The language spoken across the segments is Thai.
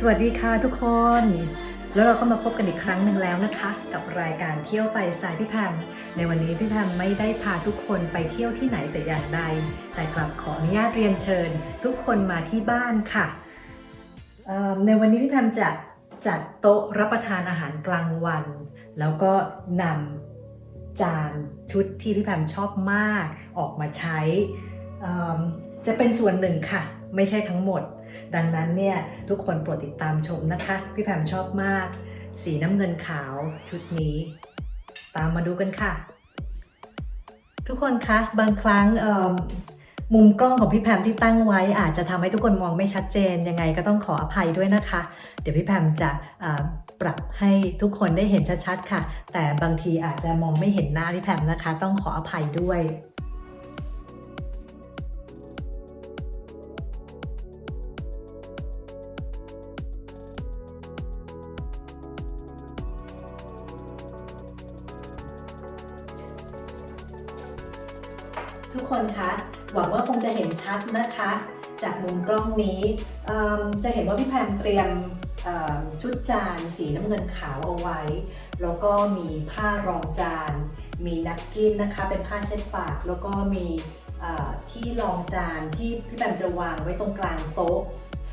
วัสดีค่ะทุกคนแล้วเราก็มาพบกันอีกครั้งหนึ่งแล้วนะคะกับรายการเที่ยวไปสไตล์พี่แพมในวันนี้พี่แพมไม่ได้พาทุกคนไปเที่ยวที่ไหนแต่อย่างใดแต่กลับขออนุญาตเรียนเชิญทุกคนมาที่บ้านค่ะในวันนี้พี่แพมจะจัดโต๊ะรับประทานอาหารกลางวันแล้วก็นำจานชุดที่พี่แพมชอบมากออกมาใช้จะเป็นส่วนหนึ่งค่ะไม่ใช่ทั้งหมดดังนั้นเนี่ยทุกคนโปรดติดตามชมนะคะพี่แพมชอบมากสีน้ำเงินขาวชุดนี้ตามมาดูกันค่ะทุกคนคะบางครั้งมุมกล้องของพี่แพมที่ตั้งไว้อาจจะทำให้ทุกคนมองไม่ชัดเจนยังไงก็ต้องขออภัยด้วยนะคะเดี๋ยวพี่แพมจะปรับให้ทุกคนได้เห็นชัดๆค่ะแต่บางทีอาจจะมองไม่เห็นหน้าพี่แพมนะคะต้องขออภัยด้วยทุกคนคะหวังว่าคงจะเห็นชัดนะคะจากมุมกล้องนี้จะเห็นว่าพี่แพมเตรียมชุดจานสีน้ำเงินขาวเอาไว้แล้วก็มีผ้ารองจานมีนัปกินนะคะเป็นผ้าเช็ดปากแล้วก็มีที่รองจานที่พี่แพมจะวางไว้ตรงกลางโต๊ะ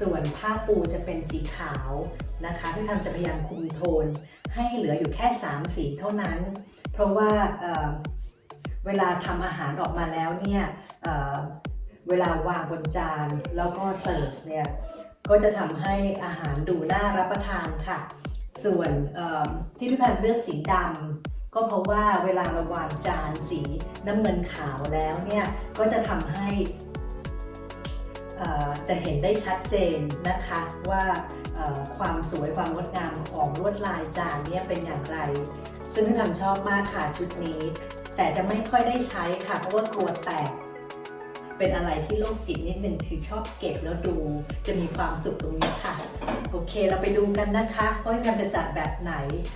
ส่วนผ้าปูจะเป็นสีขาวนะคะพี่แพมจะพยายามคุมโทนให้เหลืออยู่แค่3สีเท่านั้นเพราะว่าเวลาทำอาหารออกมาแล้วเนี่ยเวลาวางบนจานแล้วก็เสิร์ฟเนี่ยก็จะทำให้อาหารดูน่ารับประทานค่ะส่วนที่พี่แพมเลือกสีดำก็เพราะว่าเวลาเราวางจานสีน้ำเงินขาวแล้วเนี่ยก็จะทำให้จะเห็นได้ชัดเจนนะคะว่าความสวยความงดงามของลวดลายจานเนี่ยเป็นอย่างไรซึ่งพี่แพมชอบมากค่ะชุดนี้แต่จะไม่ค่อยได้ใช้ค่ะเพราะว่ากลัวแตกเป็นอะไรที่โรคจิตนิดนึงคือชอบเก็บแล้วดูจะมีความสุขตรงนี้ค่ะโอเคเราไปดูกันนะคะว่าพี่แพมจะจัดแบบไหน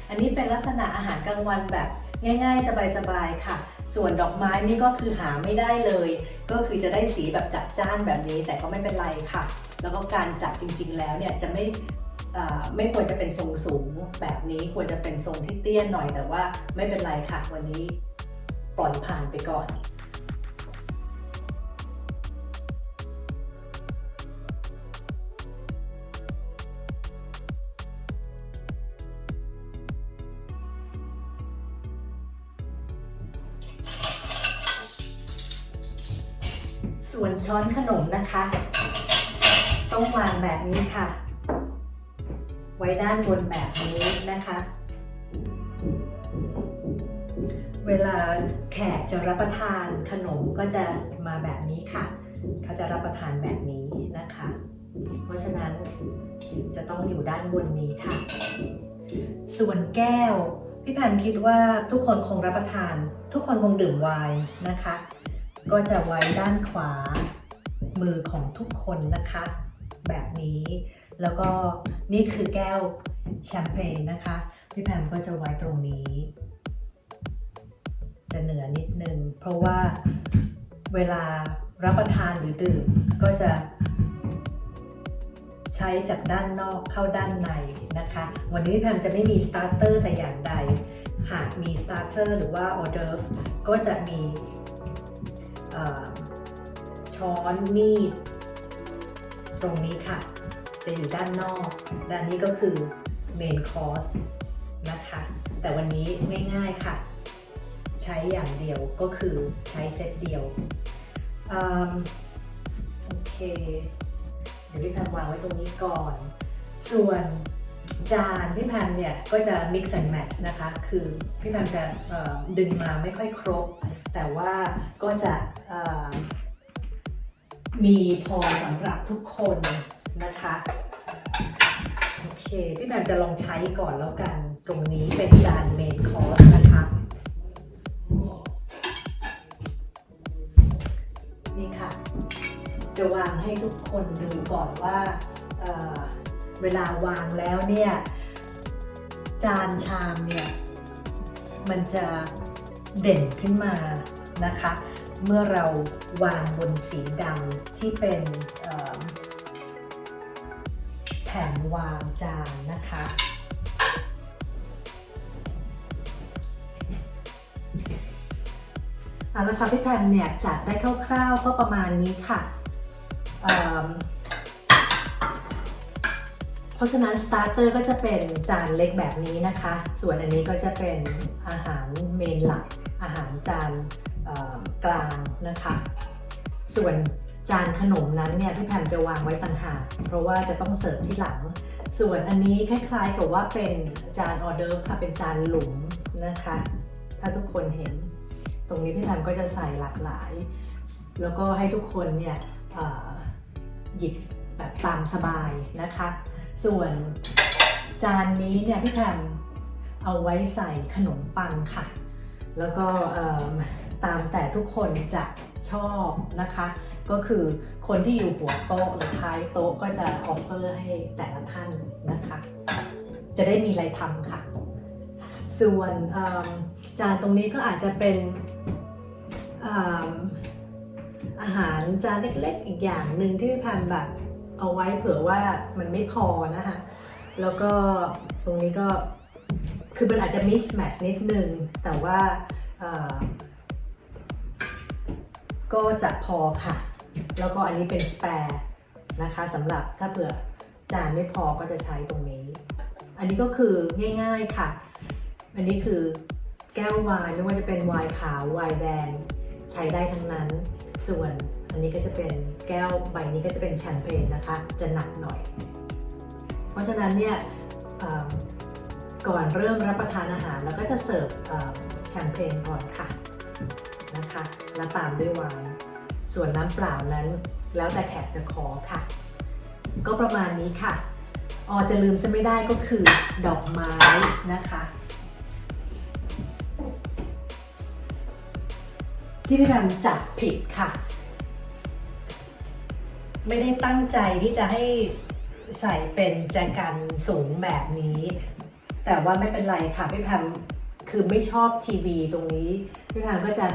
อันนี้เป็นลักษณะอาหารกลางวันแบบง่ายๆสบายๆค่ะส่วนดอกไม้นี่ก็คือหาไม่ได้เลยก็คือจะได้สีแบบจัดจ้านแบบนี้แต่ก็ไม่เป็นไรค่ะแล้วก็การจัดจริงๆแล้วเนี่ยจะไม่ควรจะเป็นทรงสูงแบบนี้ควรจะเป็นทรงที่เตี้ยหน่อยแต่ว่าไม่เป็นไรค่ะวันนี้ปล่อยผ่านไปก่อนส่วนช้อนขนมนะคะต้องวางแบบนี้ค่ะไว้ด้านบนแบบนี้นะคะเวลาแขกจะรับประทานขนมก็จะมาแบบนี้ค่ะเขาจะรับประทานแบบนี้นะคะเพราะฉะนั้นจะต้องอยู่ด้านบนนี้ค่ะส่วนแก้วพี่แพมคิดว่าทุกคนคงรับประทานทุกคนคงดื่มไวน์นะคะก็จะไว้ด้านขวามือของทุกคนนะคะแบบนี้แล้วก็นี่คือแก้วแชมเปญนะคะพี่แพมก็จะไว้ตรงนี้จะเหนือนิดนึงเพราะว่าเวลารับประทานหรือดื่มก็จะใช้จากด้านนอกเข้าด้านในนะคะวันนี้พี่แพมจะไม่มีสตาร์เตอร์แต่อย่างใดหากมีสตาร์เตอร์หรือว่าออเดิร์ฟก็จะมีช้อนมีดตรงนี้ค่ะจะอยู่ด้านนอกด้านนี้ก็คือเมนคอร์สนะคะแต่วันนี้ง่ายๆค่ะใช้อย่างเดียวก็คือใช้เซตเดียวโอเคเดี๋ยวพี่แพมวางไว้ตรงนี้ก่อนส่วนจานพี่แพมเนี่ยก็จะ mix and match นะคะคือพี่แพมจะดึงมาไม่ค่อยครบแต่ว่าก็จะมีพอสำหรับทุกคนนะคะโอเคพี่แพมจะลองใช้ก่อนแล้วกันตรงนี้เป็นจานเมนคอร์สนะคะนี่ค่ะจะวางให้ทุกคนดูก่อนว่าเวลาวางแล้วเนี่ยจานชามเนี่ยมันจะเด่นขึ้นมานะคะเมื่อเราวางบนสีดำที่เป็นแผ่น ผ่นวางจานนะคะเอาละค่ะพี่แพมเนี่ยจัดได้คร่าวๆก็ประมาณนี้ค่ะเพราะฉะนั้นสตาร์เตอร์ก็จะเป็นจานเล็กแบบนี้นะคะส่วนอันนี้ก็จะเป็นอาหารเมนหลักอาหารจานกลางนะคะส่วนจานขนมนั้นเนี่ยพี่แพมจะวางไว้ต่างหากเพราะว่าจะต้องเสิร์ฟที่หลังส่วนอันนี้คล้ายๆกับว่าเป็นจานออเดิร์ฟค่ะเป็นจานหลุมนะคะถ้าทุกคนเห็นตรงนี้พี่แพมก็จะใส่หลากหลายแล้วก็ให้ทุกคนเนี่ยหยิบแบบตามสบายนะคะส่วนจานนี้เนี่ยพี่แพมเอาไว้ใส่ขนมปังค่ะแล้วก็ตามแต่ทุกคนจะชอบนะคะก็คือคนที่อยู่หัวโต๊ะหรือท้ายโต๊ะก็จะออฟเฟอร์ให้แต่ละท่านนะคะจะได้มีอะไรทำค่ะส่วนจานตรงนี้ก็อาจจะเป็นอาหารจานเล็กๆอีกอย่างหนึ่งที่พี่แพมแบบเอาไว้เผื่อว่ามันไม่พอนะคะแล้วก็ตรงนี้ก็คือมันอาจจะมิสแมทช์นิดนึงแต่ว่าก็จะพอค่ะแล้วก็อันนี้เป็นสแปร์นะคะสำหรับถ้าเผื่อจานไม่พอก็จะใช้ตรงนี้อันนี้ก็คือง่ายๆค่ะอันนี้คือแก้วไวน์ไม่ว่าจะเป็นไวน์ขาวไวน์แดงใช้ได้ทั้งนั้นส่วนอันนี้ก็จะเป็นแก้วใบนี้ก็จะเป็นแชมเปญนะคะจะหนักหน่อยเพราะฉะนั้นเนี่ยก่อนเริ่มรับประทานอาหารเราก็จะเสิร์ฟแชมเปญก่อนค่ะนะคะแล้วตามด้วยไวน์ส่วนน้ำเปล่านั้นแล้วแต่แขกจะขอค่ะก็ประมาณนี้ค่ะจะลืมซะไม่ได้ก็คือดอกไม้นะคะที่พี่แพมจัดผิดค่ะไม่ได้ตั้งใจที่จะให้ใส่เป็นแจกันสูงแบบนี้แต่ว่าไม่เป็นไรค่ะพี่แพมคือไม่ชอบทีวีตรงนี้พี่แพมก็จะ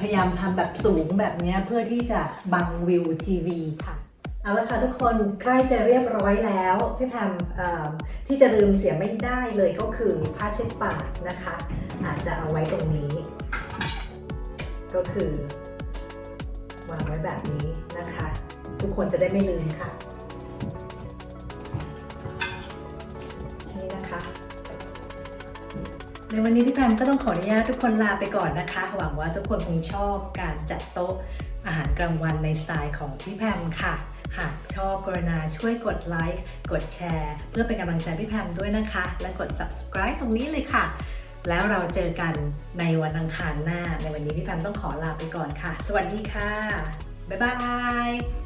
พยายามทำแบบสูงแบบนี้เพื่อที่จะบังวิวทีวีค่ะเอาละค่ะทุกคนใกล้จะเรียบร้อยแล้วพี่แพมที่จะลืมเสียไม่ได้เลยก็คือผ้าเช็ดปากนะคะอาจจะเอาไว้ตรงนี้ก็คือวางไว้แบบนี้นะคะทุกคนจะได้ไม่ลืมค่ะนี่นะคะในวันนี้พี่แพมก็ต้องขออนุญาตทุกคนลาไปก่อนนะคะหวังว่าทุกคนคงชอบการจัดโต๊ะอาหารกลางวันในสไตล์ของพี่แพมค่ะหากชอบกรุณาช่วยกดไลค์กดแชร์เพื่อเป็นกำลังใจพี่แพมด้วยนะคะและกด subscribe ตรงนี้เลยค่ะแล้วเราเจอกันในวันอังคารหน้าในวันนี้พี่แพมต้องขอลาไปก่อนค่ะสวัสดีค่ะบ๊ายบาย